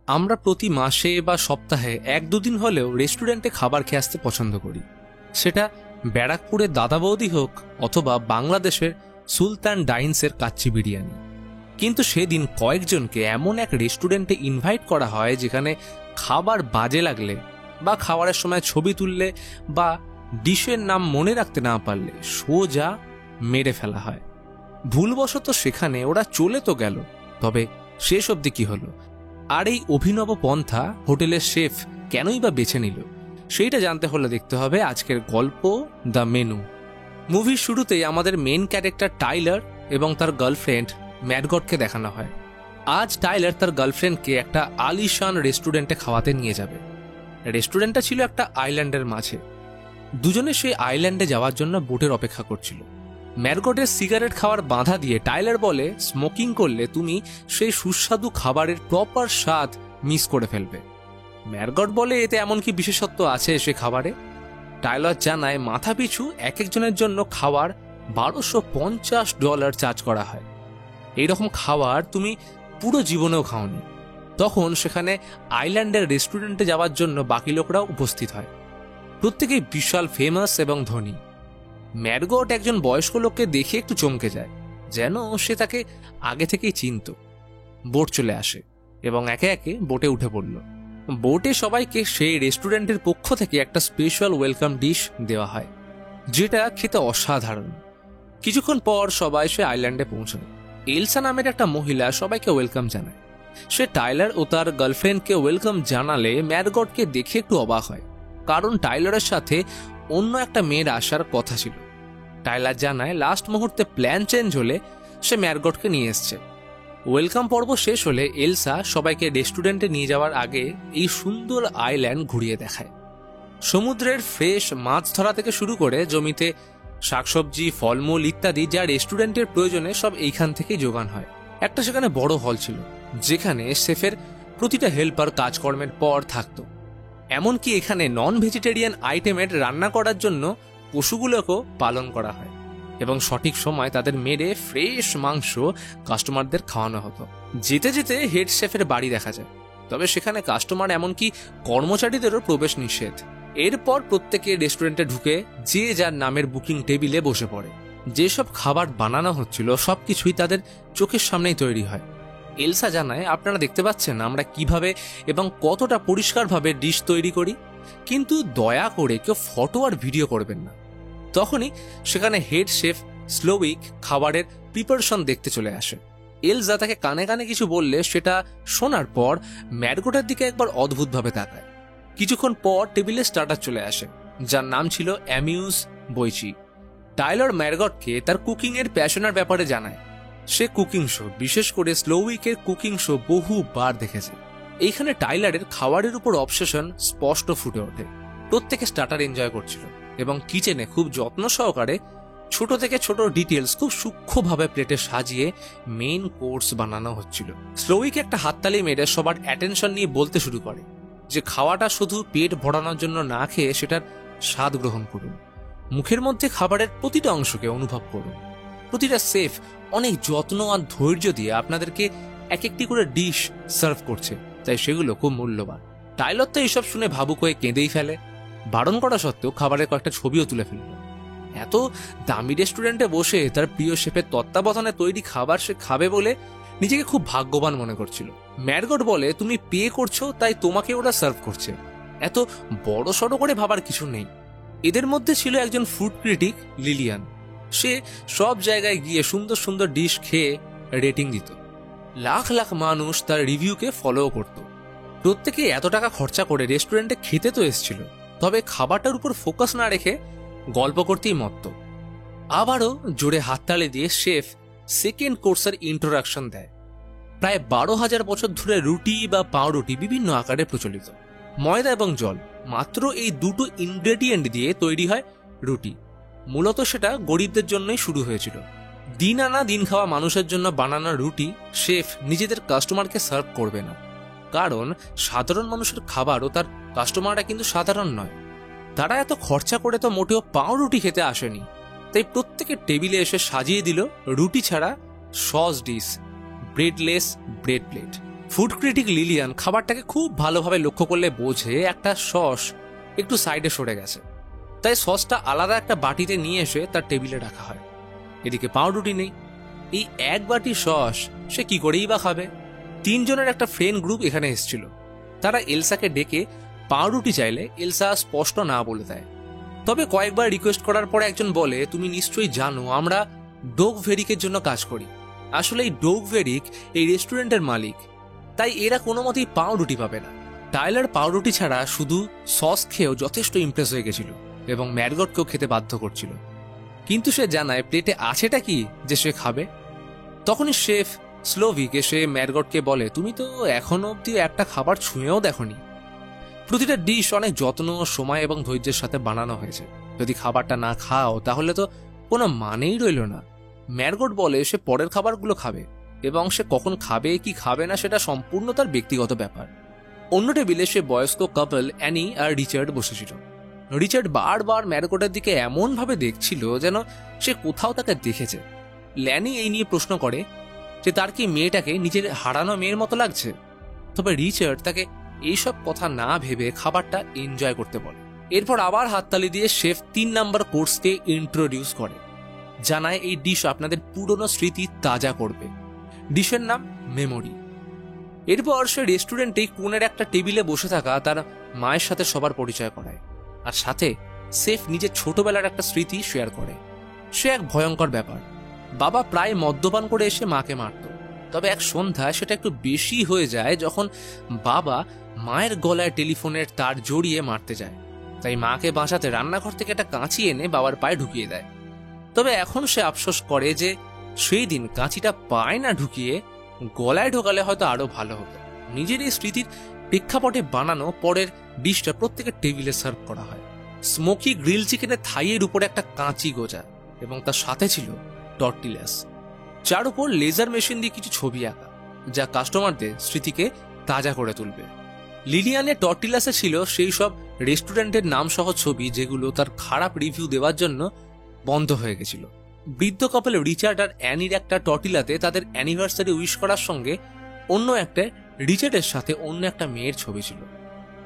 আমরা প্রতি মাসে বা সপ্তাহে 1-2 দিন হলেও রেস্টুরেন্টে খাবার খেয়ে আসতে পছন্দ করি, সেটা ব্যারাকপুরের দাদা বৌদি হোক অথবা বাংলাদেশের সুলতান ডাইন্সের কাচ্চি বিরিয়ানি। কিন্তু সেদিন কয়েকজনকে এমন এক রেস্টুরেন্টে ইনভাইট করা হয় যেখানে খাবার বাজে লাগলে বা খাবারের সময় ছবি তুললে বা ডিশের নাম মনে রাখতে না পারলে সোজা মেরে ফেলা হয়। ভুলবশত সেখানে ওরা চলে তো গেল, তবে শেষ অবধি কি হলো, আর এই অভিনব পন্থা হোটেলের শেফ কেনই বা বেছে নিল, সেইটা জানতে হলে দেখতে হবে আজকের গল্প দ্য মেনু। মুভির শুরুতেই আমাদের মেন ক্যারেক্টার টাইলার এবং তার গার্লফ্রেন্ড ম্যাডগটকে দেখানো হয়। আজ টাইলার তার গার্লফ্রেন্ডকে একটা আলিশান রেস্টুরেন্টে খাওয়াতে নিয়ে যাবে। রেস্টুরেন্টটা ছিল একটা আইল্যান্ডের মাঝে। দুজনে সেই আইল্যান্ডে যাওয়ার জন্য বোটের অপেক্ষা করছিল। ম্যাডগটের সিগারেট খাওয়ার বাধা দিয়ে টাইলার বলে, স্মোকিং করলে তুমি সেই সুস্বাদু খাবারের প্রপার স্বাদ মিস করে ফেলবে। ম্যাডগট বলে, এতে এমন কি বিশেষত্ব আছে সে খাবারে? টাইলার জানায় মাথা পিছু এক একজনের জন্য খাওয়ার $1250 চার্জ করা হয়। এইরকম খাবার তুমি পুরো জীবনেও খাওনি। তখন সেখানে আইল্যান্ডের রেস্টুরেন্টে যাওয়ার জন্য বাকি লোকরাও উপস্থিত হয়। প্রত্যেকেই বিশাল ফেমাস এবং ধনী। ম্যাডগট একজন বয়স্ক লোককে দেখে একটু চমকে যায়, যেন সে তাকে আগে থেকেই চিনত। বোট চলে আসে এবং একে একে বোটে উঠে পড়ল। বোটে সবাইকে সেই রেস্টুরেন্টের পক্ষ থেকে একটা স্পেশাল ওয়েলকাম ডিশ দেওয়া হয়, যেটা খেতে অসাধারণ। কিছুক্ষণ পর সবাই সে আইল্যান্ডে পৌঁছায়। এলসা নামের একটা মহিলা সবাইকে ওয়েলকাম জানায়। সে টাইলার ও তার গার্লফ্রেন্ডকে ওয়েলকাম জানালে ম্যাডগটকে দেখে একটু অবাক হয়, কারণ টাইলারের সাথে অন্য একটা মেয়ের আসার কথা ছিল। টাইলার জানায় লাস্ট মুহূর্তে প্ল্যান চেঞ্জ হলে সে ম্যাডগটকে নিয়ে এসছে। ওয়েলকাম পর্ব শেষ হলে এলসা সবাইকে রেস্টুরেন্টে নিয়ে যাওয়ার আগে এই সুন্দর আইল্যান্ড ঘুরিয়ে দেখায়। সমুদ্রের ফ্রেশ মাছ ধরা থেকে শুরু করে জমিতে শাকসবজি, ফলমূল ইত্যাদি যা রেস্টুরেন্টের প্রয়োজনে সব এইখান থেকেই জোগান হয়। একটা সেখানে বড় হল ছিল, যেখানে শেফের প্রতিটা হেল্পার কাজকর্মের পর থাকতো। এমনকি এখানে নন ভেজিটেরিয়ান আইটেমের রান্না করার জন্য পশুগুলোকেও পালন করা হয় এবং সঠিক সময় তাদের মেরে ফ্রেশ মাংস কাস্টমারদের খাওয়ানো হতো। যেতে যেতে হেড শেফের বাড়ি দেখা যায়, তবে সেখানে কাস্টমার এমনকি কর্মচারীদেরও প্রবেশ নিষেধ। এরপর প্রত্যেকে রেস্টুরেন্টে ঢুকে যে যার নামের বুকিং টেবিলে বসে পড়ে। যেসব খাবার বানানো হচ্ছিল সবকিছুই তাদের চোখের সামনেই তৈরি হয়। এলসা জানায়, আপনারা দেখতে পাচ্ছেন আমরা কিভাবে এবং কতটা পরিষ্কারভাবে ডিশ তৈরি করি, কিন্তু দয়া করে কেউ ফটো আর ভিডিও করবেন না। তখনই সেখানে হেড শেফ স্লোউইক খাবারের প্রিপারেশন দেখতে চলে আসে। এলসা তাকে কানে কানে কিছু বললে সেটা শোনার পর ম্যাডগটের দিকে একবার অদ্ভুতভাবে তাকায়। কিছুক্ষণ পর টেবিলে স্টার্টার চলে আসে, যার নাম ছিল অ্যামিউজ বইচি। টাইলার ম্যাডগটকে তার কুকিং এর প্যাশনের ব্যাপারে জানায়। সে কুকিং শো, বিশেষ করে স্লোউইকের কুকিং শো বহুবার দেখেছে। এইখানে টাইলারের খাবারের উপর অবসেশন স্পষ্ট ফুটে ওঠে। প্রত্যেকে স্টার্টার এনজয় করছিল এবং কিচেনে খুব যত্ন সহকারে ছোট থেকে ছোট ডিটেলস খুব সূক্ষ্মভাবে প্লেটে সাজিয়ে মেইন কোর্স বানানো হচ্ছিল। স্লোউইক একটা হাততালি মেরে সবার অ্যাটেনশন নিয়ে বলতে শুরু করে যে খাওয়াটা শুধু পেট ভরানোর জন্য না খেয়ে সেটার স্বাদ গ্রহণ করুন। মুখের মধ্যে খাবারের প্রতিটা অংশকে অনুভব করুন। প্রতিটা শেফ অনেক যত্ন আর ধৈর্য দিয়ে আপনাদেরকে এক একটি করে ডিশ সার্ভ করছে, তাই সেগুলো খুব মূল্যবান। টাইলার তো এইসব শুনে ভাবুক হয়ে কেঁদেই ফেলে। বারণ করা সত্ত্বেও খাবারের কয়েকটা ছবিও তুলে ফেলল। এত দামি রেস্টুরেন্টে বসে তার প্রিয় শেফের তত্ত্বাবধানে তৈরি খাবার সে খাবে বলে নিজেকে খুব ভাগ্যবান মনে করছিল। ম্যাডগট বলে, তুমি পে করছো তাই তোমাকে ওরা সার্ভ করছে, এত বড় সড়ো করে ভাবার কিছু নেই। এদের মধ্যে ছিল একজন ফুড ক্রিটিক লিলিয়ান। সে সব জায়গায় গিয়ে সুন্দর সুন্দর ডিশ খেয়ে রেটিং দিত। লাখ লাখ মানুষ তার রিভিউকে ফলো করত। প্রত্যেকে এত টাকা খরচা করে রেস্টুরেন্টে খেতে তো এসেছিল, তবে খাবারটার উপর ফোকাস না রেখে গল্প করতেই মত্ত। আবারও জোরে হাততালি দিয়ে শেফ সেকেন্ড কোর্সের ইন্ট্রোডাকশন দেয়। প্রায় 12,000 বছর ধরে রুটি বা পাউরুটি বিভিন্ন আকারে প্রচলিত। ময়দা এবং জল, মাত্র এই দুটো ইনগ্রেডিয়েন্ট দিয়ে তৈরি হয় রুটি। মূলত সেটা গরিবদের জন্যই শুরু হয়েছিল। দিন আনা দিন খাওয়া মানুষের জন্য বানানো রুটি শেফ নিজেদের কাস্টমারকে সার্ভ করবে না, কারণ সাধারণ মানুষের খাবার ও তার কাস্টমাররা কিন্তু সাধারণ নয়। তারা এত খরচা করে তো মোটেও পাউরুটি খেতে আসেনি, তাই প্রত্যেকের টেবিলে এসে সাজিয়ে দিল রুটি ছাড়া sauce dish, breadless bread plate, food critic Lillian খাবারটাকে খুব ভালোভাবে লক্ষ্য করলে বোঝে একটা সস একটু সাইডে সরে গেছে, তাই সসটা আলাদা একটা বাটিতে নিয়ে এসে তার টেবিলে রাখা হয়। এদিকে পাউরুটি নেই। এই এক বাটি সস সে কি করেই বা খাবে? 3 জনের একটা ফ্রেন্ড গ্রুপ এখানে এসেছিল। তারা এলসাকে ডেকে পাউরুটি চাইলে এলসা স্পষ্ট না বলে দেয়। তবে কয়েকবার রিকোয়েস্ট করার পরে একজন বলে, তুমি নিশ্চয়ই জানো আমরা ডোগ ভেরিকের জন্য কাজ করি। আসলে এই ডোগ ভেরিক এই রেস্টুরেন্টের মালিক, তাই এরা কোনো মতেই পাউরুটি পাবে না। টাইলার পাউরুটি ছাড়া শুধু সস খেয়েও যথেষ্ট ইমপ্রেস হয়ে গেছিল এবং ম্যারগটকেও খেতে বাধ্য করছিল, কিন্তু সে জানায় প্লেটে আছেটা কি যে সে খাবে। তখনই শেফ স্লোভিক এসে ম্যারগটকে বলে, তুমি তো এখনো অব্দি একটা খাবার ছুঁয়েও দেখোনি। প্রতিটা ডিশ অনেক যত্ন, সময় এবং ধৈর্যের সাথে বানানো হয়েছে। যদি খাবারটা না খাও তাহলে তো কোনো মানেই রইল না। ম্যারগট বলে সে পরের খাবারগুলো খাবে এবং সে কখন খাবে কি খাবে না সেটা সম্পূর্ণ তার ব্যক্তিগত ব্যাপার। অন্য টেবিলে সে বয়স্ক কাপল অ্যানি আর রিচার্ড বসেছিল। রিচার্ড বারবার ম্যারগটের দিকে এমন ভাবে দেখছিল যেন সে কোথাও তাকে দেখেছে। ল্যানি এই নিয়ে প্রশ্ন করে যে তার কি মেয়েটাকে নিজের হারানো মেয়ের মতো লাগছে। তবে রিচার্ড তাকে এইসব কথা না ভেবে খাবারটা এনজয় করতে বলে। এরপর আবার হাততালি দিয়ে শেফ 3 নাম্বার কোর্সকে ইন্ট্রোডিউস করে, জানায় এই ডিশ আপনাদের পুরনো স্মৃতি তাজা করবে। ডিশের নাম মেমোরি। এরপর সে রেস্টুরেন্টে কোণের একটা টেবিলে বসে থাকা তার মায়ের সাথে সবার পরিচয় করায়, আর সাথে শেফ নিজের ছোটবেলার একটা স্মৃতি শেয়ার করে। সে এক ভয়ঙ্কর ব্যাপার। বাবা প্রায় মদ্যপান করে এসে মাকে মারত, তবে এক সন্ধ্যায় সেটা একটু বেশি হয়ে যায় যখন বাবা মায়ের গলায় টেলিফোনের তার জড়িয়ে মারতে যায়। তাই মাকে বাঁচাতে রান্নাঘর থেকে একটা কাঁচি এনে বাবার পায়ে ঢুকিয়ে দেয়। তবে এখন সে আফসোস করে যে সেই দিন কাঁচিটা পায়ে না ঢুকিয়ে গলায় ঢোকালে হয়তো আরো ভালো হতো। নিজের এই স্মৃতির প্রেক্ষাপটে বানানো পরের ডিশটা প্রত্যেকের টেবিলে সার্ভ করা হয়। স্মোকি গ্রিল চিকেনের থাইয়ের উপরে একটা কাঁচি গোজা এবং তার সাথে ছিল টর্টিলাস, যার উপর লেজার মেশিন দিয়ে কিছু ছবি আঁকা, যা কাস্টমারদের স্মৃতিকে তাজা করে তুলবে। লিলিয়ানের টর্টিলাসে ছিল সেই সব রেস্টুরেন্টের নাম সহ ছবি যেগুলো তার খারাপ রিভিউ দেওয়ার জন্য বন্ধ হয়ে গেছিল। বৃদ্ধ কাপল রিচার্ড আর অ্যানির একটা টর্টিলাতে তাদের অ্যানিভার্সারি উইশ করার সঙ্গে অন্য একটা রিচার্ডের সাথে অন্য একটা মেয়ের ছবি ছিল।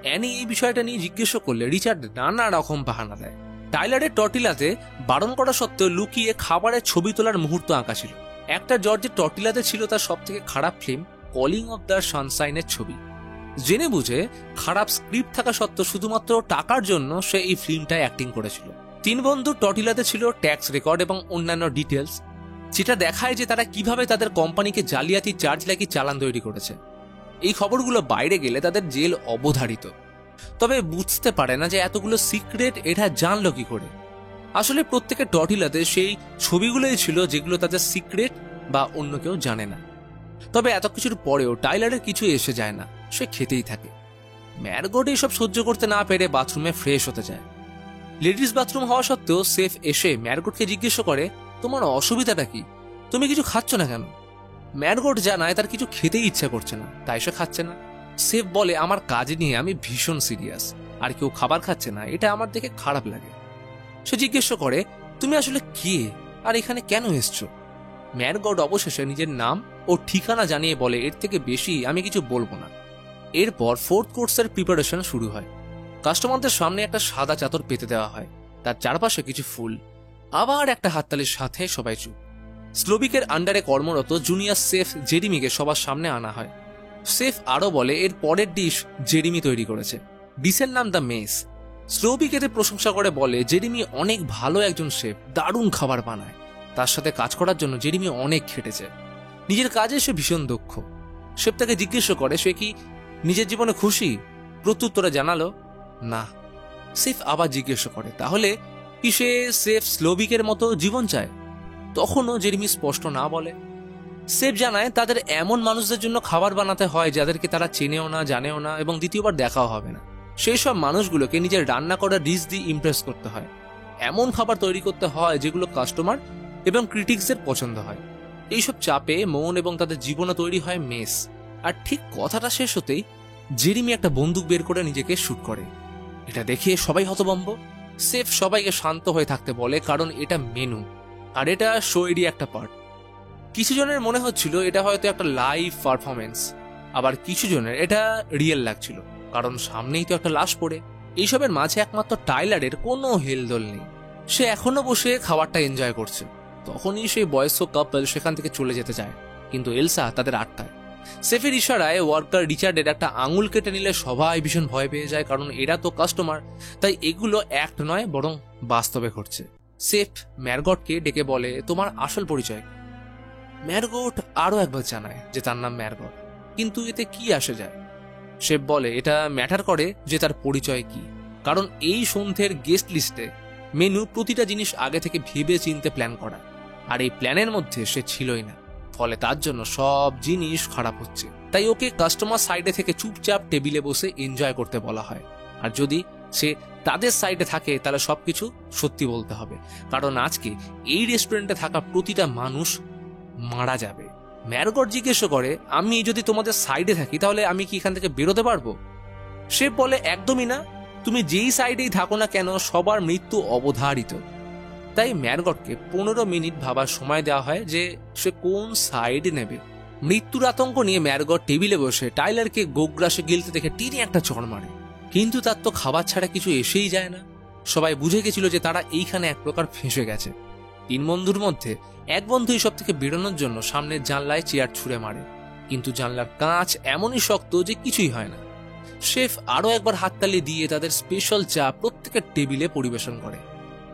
অ্যানি এই বিষয়টা নিয়ে জিজ্ঞেস করলে রিচার্ড নানা রকম বাহানা দেয়। টাইলারের টর্টিলাতে বারণ করা সত্ত্বেও লুকিয়ে খাবারের ছবি তোলার মুহূর্ত আঁকা ছিল। একটা জর্জের টর্টিলাতে ছিল তার সব থেকে খারাপ ফিল্ম কলিং অফ দ্য সানশাইনের ছবি। জেনে বুঝে খারাপ স্ক্রিপ্ট থাকা সত্ত্বেও শুধুমাত্র টাকার জন্য সে এই ফিল্মটায় অ্যাক্টিং করেছিল। 3 বন্ধুর টর্টিলাতে ছিল ট্যাক্স রেকর্ড এবং অন্যান্য ডিটেলস, যেটা দেখায় যে তারা কিভাবে তাদের কোম্পানিকে জালিয়াতি চার্জ লাগিয়ে চালান তৈরি করেছে। এই খবরগুলো বাইরে গেলে তাদের জেল অবধারিত। তবে বুঝতে পারে না যে এতগুলো সিক্রেট এটা জানলো কি করে। আসলে প্রত্যেকের টর্টিলাতে সেই ছবিগুলোই ছিল যেগুলো তাদের সিক্রেট বা অন্য কেউ জানে না। তবে এত কিছুর পরেও টাইলারের কিছু এসে যায় না, সে খেতেই থাকে। ম্যারগট এসব সহ্য করতে না পেরে বাথরুমে ফ্রেশ হতে যায়। লেডিস বাথরুম হওয়া সত্ত্বেও শেফ এসে ম্যারগটকে জিজ্ঞেস করে, তোমার অসুবিধাটা কি? তুমি কিছু খাচ্ছ না কেন? ম্যারগট জানায় তার কিছু খেতেই ইচ্ছা করছে না, তাই সে খাচ্ছে না। শেফ বলে, আমার কাজ নিয়ে আমি ভীষণ সিরিয়াস, আর কেউ খাবার খাচ্ছে না এটা আমার দেখে খারাপ লাগে। সে জিজ্ঞেস করে, তুমি আসলে কে আর এখানে কেন এসছো? ম্যারগট অবশেষে নিজের নাম ও ঠিকানা জানিয়ে বলে, এর থেকে বেশি আমি কিছু বলবো না। এরপর 4th কোর্সের প্রিপারেশন শুরু হয়। কাস্টমারদের সামনে একটা সাদা চাদর পেতে দেওয়া হয়, তার চারপাশে কিছু ফুল, আবার একটা হাততালির সাথে সবাই চুপ। স্লোভিকের আন্ডারে কর্মরত জুনিয়র শেফ জেরিমিকে সবার সামনে আনা হয়। শেফ আরো বলে এর পরের ডিশ জেরিমি তৈরি করেছে। ডিশের নাম দ্য মেস। স্লোভিক এতে প্রশংসা করে বলে, জেরিমি অনেক ভালো একজন শেফ, দারুণ খাবার বানায়। তার সাথে কাজ করার জন্য জেরিমি অনেক খেটেছে। নিজের কাজে সে ভীষণ দক্ষ। শেফ তাকে জিজ্ঞেস করে সে কি নিজের জীবনে খুশি। প্রত্যুত্তরে জানালো না। শেফ আবার জিজ্ঞেস করে, তাহলে কি সে শেফ স্লোভিকের মতো জীবন চায়? তখনও জেরিমি স্পষ্ট না বলে। শেফ জানায় তাদের এমন মানুষদের জন্য খাবার বানাতে হয় যাদেরকে তারা চেনেও না, জানেও না এবং দ্বিতীয়বার দেখাও হবে না। সেই সব মানুষগুলোকে নিজের রান্না করা ডিশ দিয়ে ইমপ্রেস করতে হয়। এমন খাবার তৈরি করতে হয় যেগুলো কাস্টমার এবং ক্রিটিক্সদের পছন্দ হয়। এইসব চাপে মন এবং তাদের জীবনে তৈরি হয় মেস। আর ঠিক কথাটা শেষ হতেই জেরিমি একটা বন্দুক বের করে নিজেকে শুট করে। এটা দেখে সবাই হতভম্ব। শেফ সবাইকে শান্ত হয়ে থাকতে বলে, কারণ এটা মেনু আর এটা শোয়েরই একটা পার্ট। কিছু জনের মনে হচ্ছিল এটা হয়তো একটা লাইভ পারফরমেন্স, আবার কিছু জনের এটা রিয়েল লাগছিল, কারণ সামনেই তো একটা লাশ পড়ে। এইসবের মাঝে একমাত্র টাইলারের কোনো হেলদোল নেই। সে এখনো বসে খাবারটা এনজয় করছে। তখনই সেই বয়স্ক কাপল সেখান থেকে চলে যেতে চায়, কিন্তু এলসা তাদের আটকায়। সেফের ইশারায় ওয়ার্কার রিচার্ডের একটা আঙুল কেটে নিলে সবাই ভীষণ ভয় পেয়ে যায়, কারণ এরা তো কাস্টমার, তাই এগুলো অ্যাক্ট নয় বরং বাস্তবে ঘটছে। সেফ ম্যারগটকে ডেকে বলে, তোমার আসল পরিচয়। ম্যারগট আরো একবার জানায় যে তার নাম ম্যারগট, কিন্তু এতে কি আসে যায়? শেফ বলে এটা ম্যাটার করে যে তার পরিচয় কি, কারণ এই সন্ধ্যের গেস্ট লিস্টে মেনু প্রতিটা জিনিস আগে থেকে ভেবে চিনতে প্ল্যান করা, আর এই প্ল্যানের মধ্যে সে ছিলই না। ফলে তার জন্য সব জিনিস খারাপ হচ্ছে। তাই ওকে কাস্টমার সাইডে থেকে চুপচাপ টেবিলে বসে এনজয় করতে বলা হয়, আর যদি সে তাদের সাইডে থাকে তাহলে সবকিছু সত্যি বলতে হবে, কারণ আজকে এই রেস্টুরেন্টে থাকা প্রতিটা মানুষ মারা যাবে। ম্যারগট জিজ্ঞেস করে, আমি যদি তোমাদের সাইডে থাকি তাহলে আমি কি এখান থেকে বেরোতে পারবো? সে বলে, একদমই না, তুমি যেই সাইডেই থাকো না কেন সবার মৃত্যু অবধারিত। তাই ম্যারগটকে 15 মিনিট ভাবার সময় দেওয়া হয় যে সে কোন সাইড নেবে। মৃত্যুর আতঙ্ক নিয়ে ম্যারগট টেবিলে বসে টাইলারকে গোগ্রাসে গিলতে দেখে টিনি একটা চড় মারে, কিন্তু তার তো খাবার ছাড়া কিছু এসেই যায় না। সবাই বুঝে গেছিল যে তারা এইখানে এক প্রকার ফেঁসে গেছে। 3 বন্ধুর মধ্যে এক বন্ধু এইসব থেকে বেরোনোর জন্য সামনের জানলায় চেয়ার ছুঁড়ে মারে, কিন্তু জানলার কাঁচ এমনই শক্ত যে কিছুই হয় না। শেফ আরো একবার হাততালি দিয়ে তাদের স্পেশাল চা প্রত্যেকের টেবিলে পরিবেশন করে,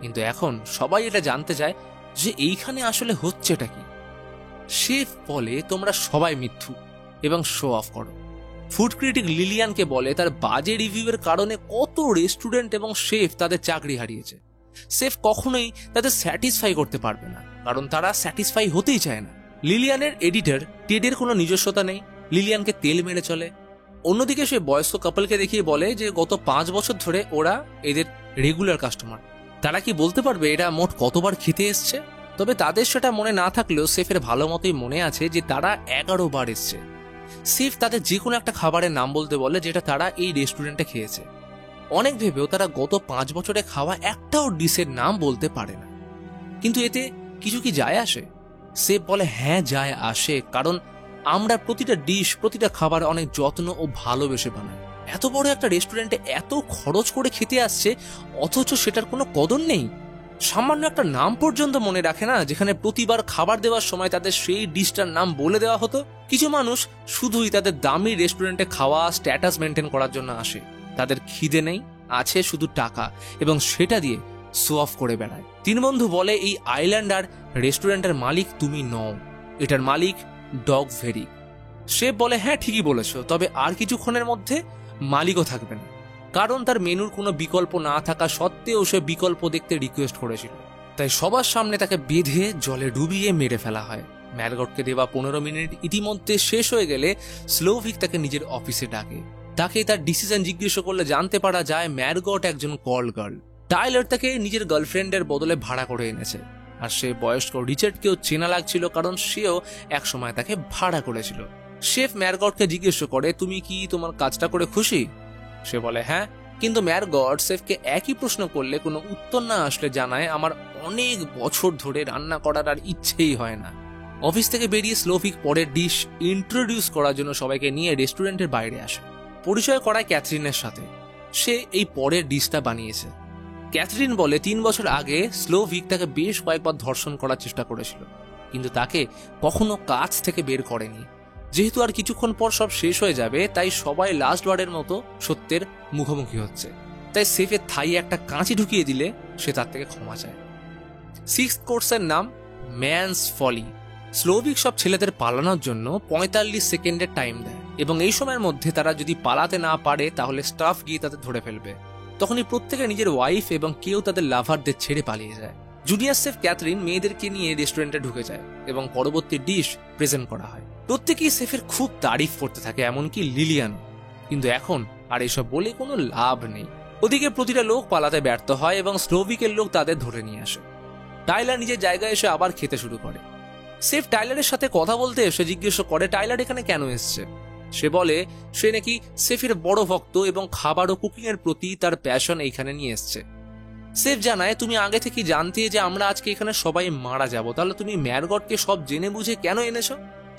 কিন্তু এখন সবাই এটা জানতে চায় যে এইখানে আসলে হচ্ছেটা কি। শেফ বলে, তোমরা সবাই মিথ্যু এবং শো অফ করো। ফুড ক্রিটিক লিলিয়ানকে বলে তার বাজে রিভিউয়ের কারণে কত রেস্টুরেন্ট এবং শেফ তাদের চাকরি হারিয়েছে। শেফ কখনোই তাদের স্যাটিসফাই করতে পারবে না, কারণ তারা স্যাটিসফাই হতেই চায় না। লিলিয়ানের এডিটর টেডের কোনো নিজস্বতা নেই, লিলিয়ানকে তেল মেরে চলে। অন্যদিকে সে বয়স্ক কাপলকে দেখিয়ে বলে যে গত 5 বছর ধরে ওরা এদের রেগুলার কাস্টমার। তারা কি বলতে পারবে এরা মোট কতবার খেতে এসছে? তবে তাদের সেটা মনে না থাকলেও শেফের ভালো মতোই মনে আছে যে তারা 11 বার এসছে। শেফ তাদের যে কোনো একটা খাবারের নাম বলতে বলে যেটা তারা এই রেস্টুরেন্টে খেয়েছে। অনেক ভেবেও তারা গত 5 বছরে খাওয়া একটাও ডিশের নাম বলতে পারে না। কিন্তু এতে কিছু কি যায় আসে? শেফ বলে, হ্যাঁ যায় আসে, কারণ আমরা প্রতিটা ডিশ, প্রতিটা খাবার অনেক যত্ন ও ভালোবেসে বানাই। এত বড় একটা রেস্টুরেন্টে এত খরচ করে খেতে আসছে, অথচ সেটার কোনো কদর নেই। সামান্য একটা নাম পর্যন্ত মনে রাখে না, যেখানে প্রতিবার খাবার দেওয়ার সময় তাদের সেই ডিশটার নাম বলে দেওয়া হতো। কিছু মানুষ শুধুই তাদের দামি রেস্টুরেন্টে খাওয়া স্ট্যাটাস মেনটেন করার জন্য আসে। তাদের খিদে নেই, আছে শুধু টাকা, এবং সেটা দিয়ে শো অফ করে বেড়ায়। 3 বন্ধু বলে, এই আইল্যান্ড আর রেস্টুরেন্টের মালিক তুমি নও, এটার মালিক ডগ ভেরি। সে বলে, হ্যাঁ ঠিকই বলেছো, তবে আর কিছুক্ষণের মধ্যে মালিকও থাকবে না, কারণ তার মেনুর কোনো বিকল্প না থাকা সত্ত্বেও সে বিকল্প দেখতে রিকোয়েস্ট করেছিল। তাই সবার সামনে তাকে বেঁধে জলে ডুবিয়ে মেরে ফেলা হয়। ম্যারগটকে দেওয়া 15 মিনিট ইতিমধ্যে শেষ হয়ে গেলে স্লোভিক তাকে নিজের অফিসে ডাকে। তাকে তার ডিসিশন জিজ্ঞেস করলে জানতে পারা যায় ম্যারগট একজন কল গার্ল। টাইলার তাকে নিজের গার্লফ্রেন্ডের বদলে ভাড়া করে এনেছে, আর সে বয়স্ক রিচার্ডকেও চেনা লাগছিল, কারণ সেও একসময় তাকে ভাড়া করেছিল। শেফ ম্যারগটকে জিজ্ঞেস করে, তুমি কি তোমার কাজটা করে খুশি? সে বলে হ্যাঁ, কিন্তু ম্যারগট শেফকে একই প্রশ্ন করলে কোনো উত্তর না আসলে জানায়, আমার অনেক বছর ধরে রান্না করার আর ইচ্ছেই হয় না। অফিস থেকে বেরিয়ে স্লোভিক পরের ডিশ ইন্ট্রোডিউস করার জন্য সবাইকে নিয়ে রেস্টুরেন্টের বাইরে আসে। পরিচয় করায় ক্যাথরিনের সাথে। সে এই পরের ডিশটা বানিয়েছে। ক্যাথরিন বলে 3 বছর আগে স্লোভিক তাকে বেশ কয়েকবার ধর্ষণ করার চেষ্টা করেছিল, কিন্তু তাকে কখনো কাজ থেকে বের করেনি। যেহেতু আর কিছুক্ষণ পর সব শেষ হয়ে যাবে, তাই সবাই লাস্ট বারের মতো সত্যের মুখোমুখি হচ্ছে। তাই সেফের থাইয়ে একটা কাঁচি ঢুকিয়ে দিলে সে তার থেকে ক্ষমা চায়। 6th কোর্সের নাম ম্যানস ফলি। স্লোভিক সব ছেলেদের পালানোর জন্য 45 সেকেন্ডের টাইম দেয়, এবং এই সময়ের মধ্যে তারা যদি পালাতে না পারে তাহলে স্টাফ গিয়ে তাদের ধরে ফেলবে। তখনই প্রত্যেকে নিজের ওয়াইফ এবং কেউ তাদের লাভারদের ছেড়ে পালিয়ে যায়। জুনিয়র শেফ ক্যাথরিন মেয়েদেরকে নিয়ে রেস্টুরেন্টে ঢুকে যায় এবং পরবর্তী ডিশ প্রেজেন্ট করা হয়। প্রত্যেকেই শেফের খুব তারিফ করতে থাকে, এমনকি লিলিয়ান। কিন্তু এখন আর এসব বলে কোনো লাভ নেই। ওদিকে প্রতিটা লোক পালাতে ব্যর্থ হয় এবং স্লোভিকের লোক তাদের ধরে নিয়ে আসে। টাইলার নিজের জায়গায় এসে আবার খেতে শুরু করে। শেফ টাইলারের সাথে কথা বলতে এসে জিজ্ঞেস করে টাইলার এখানে কেন এসছে। সে বলে সে নাকি শেফের বড় ভক্ত এবং খাবার ও কুকিং এর প্রতি তার প্যাশন এইখানে নিয়ে এসছে। শেফ জানায়, তুমি আগে থেকে জানতে যে আমরা আজকে এখানে সবাই মারা যাব, তাহলে তুমি ম্যারগটকে সব জেনে বুঝে কেন এনেছো?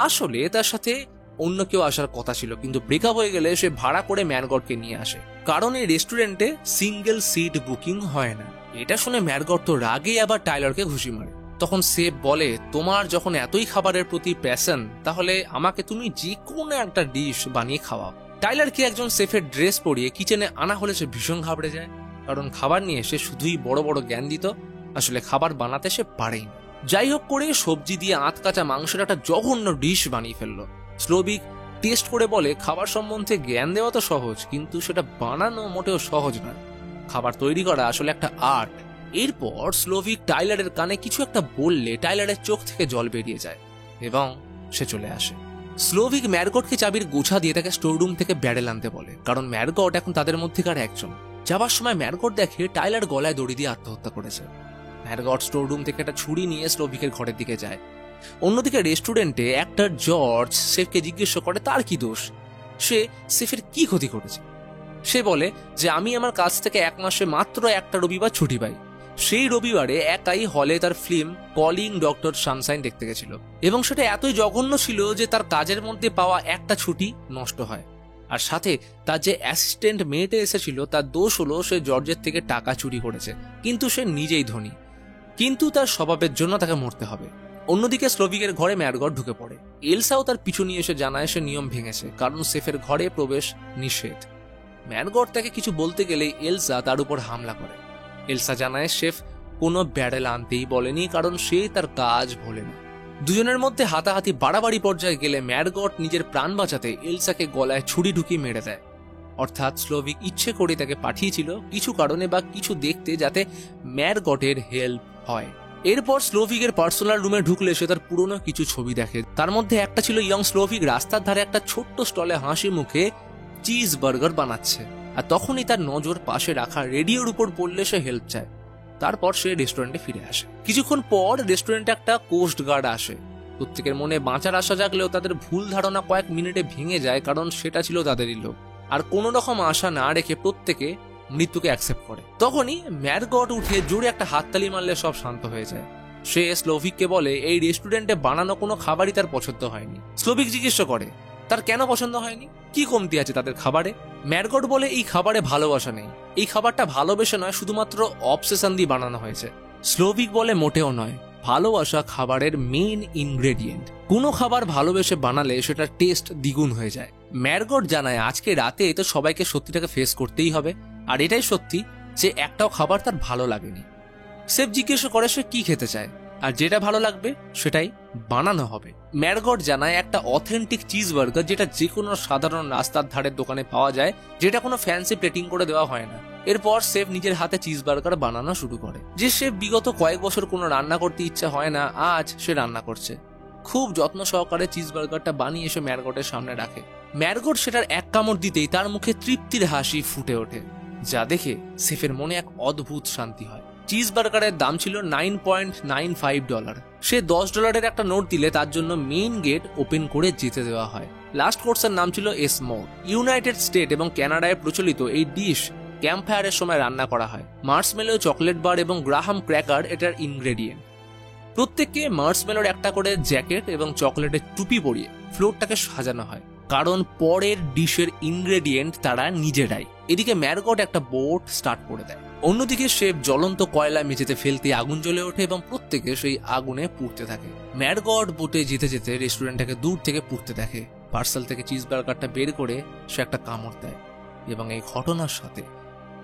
আসলে তার সাথে অন্য কেউ আসার কথা ছিল, কিন্তু ব্রেকআপ হয়ে গেলে সে ভাড়া করে ম্যারগটকে নিয়ে আসে, কারণ এই রেস্টুরেন্টে সিঙ্গেল সিট বুকিং হয় না। এটা শুনে ম্যারগট তো রাগে আবার টাইলারকে ঘুষি মারে। তখন শেফ বলে, তোমার যখন এতই খাবারের প্রতি প্যাশন, তাহলে আমাকে তুমি যে কোনো একটা ডিশ বানিয়ে খাওয়াও। টাইলারকে একজন শেফের ড্রেস পরিয়ে কিচেনে আনা হলে সে ভীষণ ঘাবড়ে যায়, কারণ খাবার নিয়ে সে শুধুই বড় বড় জ্ঞান দিত, আসলে খাবার বানাতে সে পারেই না। যাই হোক করে সবজি দিয়ে আধ কাঁচা মাংসের একটা জঘন্য ডিশ বানিয়ে ফেললো। স্লোভিক টেস্ট করে বলে, খাবার সম্বন্ধে জ্ঞান দেওয়া তো সহজ, কিন্তু সেটা বানানো মোটেও সহজ নয়। খাবার তৈরি করা আসলে একটা আর্ট। এরপর স্লোভিক টাইলারের কানে কিছু একটা বললে টাইলারের চোখ থেকে জল বেরিয়ে যায় এবং সে চলে আসে। স্লোভিক ম্যারগটকে চাবির গোছা দিয়ে তাকে স্টোররুম থেকে ব্যারেল আনতে বলে, কারণ ম্যারগট এখন তাদের মধ্যেকার একজন। যাবার সময় ম্যারগট দেখে টাইলার গলায় দড়ি দিয়ে আত্মহত্যা করেছে। ম্যারগট স্টোররুম থেকে একটা ছুরি নিয়ে স্লোভিকের ঘরের দিকে যায়। অন্যদিকে রেস্টুরেন্টে অ্যাক্টর জর্জ শেফকে জিজ্ঞেস করে তার কি দোষ, সে শেফের কি ক্ষতি করেছে। সে বলে যে আমি আমার কাছ থেকে 1 মাসে মাত্র একটা রবিবার ছুটি পাই। সেই রবিবারে একাই হলে তার ফিল্ম কলিং ডক্টর সানশাইন দেখতে গেছিল, এবং সেটা এতই জঘন্য ছিল যে তার কাজের মধ্যে পাওয়া একটা ছুটি নষ্ট হয়। আর সাথে তার যে অ্যাসিস্ট্যান্ট মেয়েটা এসেছিল তার দোষ হলো সে জর্জের থেকে টাকা চুরি করেছে, কিন্তু সে নিজেই ধনী, কিন্তু তার স্বভাবের জন্য তাকে মরতে হবে। অন্যদিকে স্লোভিকের ঘরে ম্যারগট ঢুকে পড়ে। এলসাও তার পিছু নিয়ে এসে জানায় সে নিয়ম ভেঙেছে, কারণ শেফের ঘরে প্রবেশ নিষেধ। ম্যারগট তাকে কিছু বলতে গেলেই এলসা তার উপর হামলা করে। এলসা জানায় শেফ কোনো ব্যারেল আনতেই বলেনি, কারণ সে তার কাজ ভোলে না। দুজনের মধ্যে হাতাহাতি বাড়াবাড়ি পর্যায়ে গেলে ম্যারগট নিজের প্রাণ বাঁচাতে এলসাকে গলায় ছুরি ঢুকিয়ে মেরে দেয়। অর্থাৎ স্লোভিক ইচ্ছে করে তাকে পাঠিয়েছিল কিছু কারণে বা কিছু দেখতে, যাতে ম্যারগটের হেল্প হয়। এরপর স্লোভিকের পার্সোনাল রুমে ঢুকলে সে তার পুরনো কিছু ছবি দেখে। তার মধ্যে একটা ছিল ইয়ং স্লোভিক রাস্তার ধারে একটা ছোট্ট স্টলে হাসি মুখে চিজ বার্গার বানাচ্ছে, আর তখনই তার নজর পাশে রাখা রেডিওর উপর পড়লে সে হেল্প চায়। তারপর সে রেস্টুরেন্টে ফিরে আসে। কিছুক্ষণ পর রেস্টুরেন্টে একটা কোস্ট গার্ড আসে। প্রত্যেকের মনে বাঁচার আশা জাগলেও তাদের ভুল ধারণা কয়েক মিনিটে ভেঙে যায়, কারণ সেটা ছিল তাদেরই লোক। আর কোনো রকম আশা না রেখে প্রত্যেকে মৃত্যুকে অ্যাকসেপ্ট করে। তখনই ম্যারগট উঠে জোরে একটা হাততালি মারলে সব শান্ত হয়ে যায়। সে স্লোভিককে বলে এই রেস্টুরেন্টে বানানো কোনো খাবারই তার পছন্দ হয়নি। স্লোভিক জিজ্ঞেস করে তার কেন পছন্দ হয়নি, কি কমতি আছে তাদের খাবারে। ম্যারগট বলে এই খাবারে ভালোবাসা নেই, এই খাবারটা ভালোবেসে নয়, শুধুমাত্র অবসেশন দিয়ে বানানো হয়েছে। স্লোভিক বলে মোটেও নয়, ভালোবাসা খাবারের মেইন ইনগ্রেডিয়েন্ট। কোনো খাবার ভালোবেসে বানালে সেটার টেস্ট দ্বিগুণ হয়ে যায়। ম্যারগট জানায় আজকে রাতে তো সবাইকে সত্যিটাকে ফেস করতেই হবে, আর এটাই সত্যি যে একটাও খাবার তার ভালো লাগেনি। শেফ জিজ্ঞেস করে সে কি খেতে চায়, আর যেটা ভালো লাগবে সেটাই বানানো হবে। ম্যারগট জানায় একটা অথেন্টিক চিজ বার্গার, যেটা যে কোনো সাধারণ রাস্তার ধারের দোকানে পাওয়া যায়, যেটা কোনো ফ্যান্সি প্লেটিং করে দেওয়া হয় না। এরপর শেফ নিজের হাতে চিজ বার্গার বানানো শুরু করে। যে শেফ বিগত কয়েক বছর কোনো রান্না করতে ইচ্ছা হয় না, আজ সে রান্না করছে। খুব যত্ন সহকারে চিজ বার্গারটা বানিয়ে এসে ম্যারগটের সামনে রাখে। ম্যারগট সেটার এক কামড় দিতেই তার মুখে তৃপ্তির হাসি ফুটে ওঠে, যা দেখে শেফের মনে এক অদ্ভুত শান্তি হয়। চিজ বার্গারের দাম ছিল $9.95। সে $10 একটা নোট দিলে তার জন্য মেইন গেট ওপেন করে যেতে দেওয়া হয়। লাস্ট কোর্সের নাম ছিল এসমোর। ইউনাইটেড স্টেট এবং কানাডায় প্রচলিত এই ডিশ ক্যাম্পফায়ারের সময় রান্না করা হয়। মার্শমেলো, চকলেট বার এবং গ্রাহাম ক্র্যাকার এটার ইনগ্রেডিয়েন্ট। প্রত্যেককে মার্শমেলোর একটা করে জ্যাকেট এবং চকলেটের টুপি পরিয়ে ফ্লোরটাকে সাজানো হয়, কারণ পরের ডিশের ইনগ্রেডিয়েন্ট তারা নিজেরাই। এদিকে ম্যারগট একটা বোট স্টার্ট করে দেয়। অন্যদিকে শেফ জ্বলন্ত কয়লা মেঝেতে ফেলতে আগুন জ্বলে ওঠে এবং প্রত্যেকে সেই আগুনে পুড়তে থাকে। ম্যারগট বোটে যেতে যেতে রেস্টুরেন্টটাকে দূর থেকে পুড়তে দেখে। পার্সেল থেকে চিজ বার্গারটা বের করে সে একটা কামড় দেয়, এবং এই ঘটনার সাথে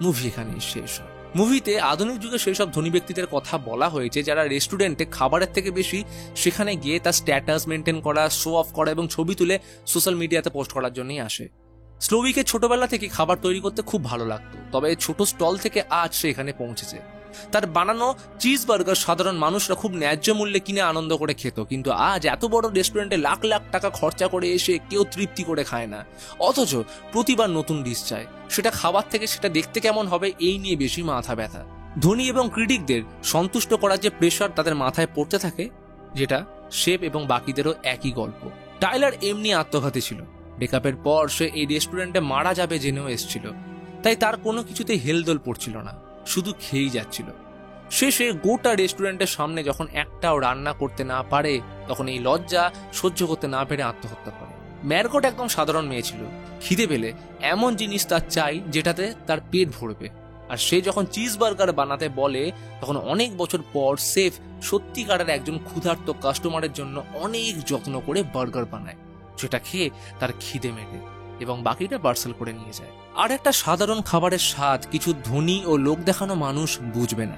মুভি এখানে শেষ হয়। মুভিতে আধুনিক যুগে সেই সব ধনী ব্যক্তিদের কথা বলা হয়েছে যারা রেস্টুরেন্টে খাবারের থেকে বেশি সেখানে গিয়ে তার স্ট্যাটাস মেনটেন করা, শো অফ করা এবং ছবি তুলে সোশ্যাল মিডিয়াতে পোস্ট করার জন্যই আসে। স্লোভিকের ছোটবেলা থেকে খাবার তৈরি করতে খুব ভালো লাগতো, তবে ছোট স্টল থেকে আজ সে এখানে পৌঁছেছে। তার বানানো চিজ বার্গার সাধারণ মানুষরা খুব ন্যায্য মূল্যে কিনে আনন্দ করে খেত, কিন্তু আজ এত বড় রেস্টুরেন্টে লাখ লাখ টাকা খরচা করে এসে কেউ তৃপ্তি করে খায় না, অথচ প্রতিবার নতুন ডিশ চায়। সেটা খাবার থেকে সেটা দেখতে কেমন হবে এই নিয়ে বেশি মাথা ব্যথা। ধনী এবং ক্রিটিকদের সন্তুষ্ট করার যে প্রেশার তাদের মাথায় পড়তে থাকে, যেটা শেফ এবং বাকিদেরও একই গল্প। টাইলার এমনি আত্মঘাতী ছিল। ব্রেকআপের পর সে এই রেস্টুরেন্টে মারা যাবে জেনেও এসেছিল, তাই তার কোনো কিছুতে হেলদোল পড়ছিল না, শুধু খেয়েই যাচ্ছিল। শেষে গোটা রেস্টুরেন্টের সামনে যখন একটাও রান্না করতে না পারে, তখন এই লজ্জা সহ্য করতে না পেরে আত্মহত্যা করে। ম্যারগট একদম সাধারণ মেয়ে ছিল। খিদে পেলে এমন জিনিস তার চাই যেটাতে তার পেট ভরবে। আর সে যখন চিজ বার্গার বানাতে বলে তখন অনেক বছর পর সেফ সত্যিকারের একজন ক্ষুধার্ত কাস্টমারের জন্য অনেক যত্ন করে বার্গার বানায়, যেটা খেয়ে তার খিদে মেটে এবং বাকিটা পার্সেল করে নিয়ে যায়। আর একটা সাধারণ খাবারের স্বাদ কিছু ধনী ও লোক দেখানো মানুষ বুঝবে না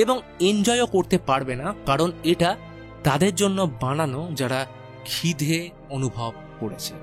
এবং এনজয়ও করতে পারবে না, কারণ এটা তাদের জন্য বানানো যারা খিদে অনুভব করেছে।